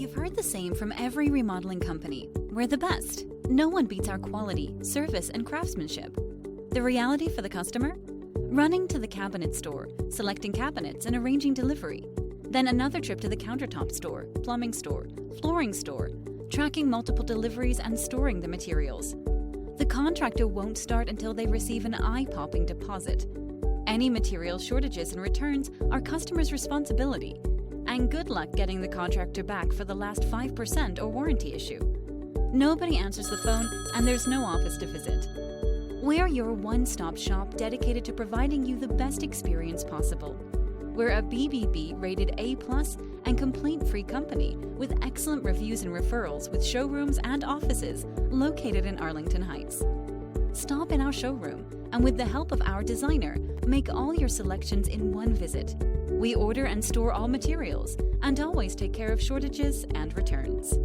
You've heard the same from every remodeling company. We're the best. No one beats our quality, service, and craftsmanship. The reality for the customer? Running to the cabinet store, selecting cabinets and arranging delivery. Then another trip to the countertop store, plumbing store, flooring store, tracking multiple deliveries and storing the materials. The contractor won't start until they receive an eye-popping deposit. Any material shortages and returns are customers' responsibility. And good luck getting the contractor back for the last 5% or warranty issue. Nobody answers the phone and there's no office to visit. We're your one-stop shop dedicated to providing you the best experience possible. We're a BBB rated A+ and complete free company with excellent reviews and referrals with showrooms and offices located in Arlington Heights. Stop in our showroom and with the help of our designer, make all your selections in one visit. We order and store all materials and always take care of shortages and returns.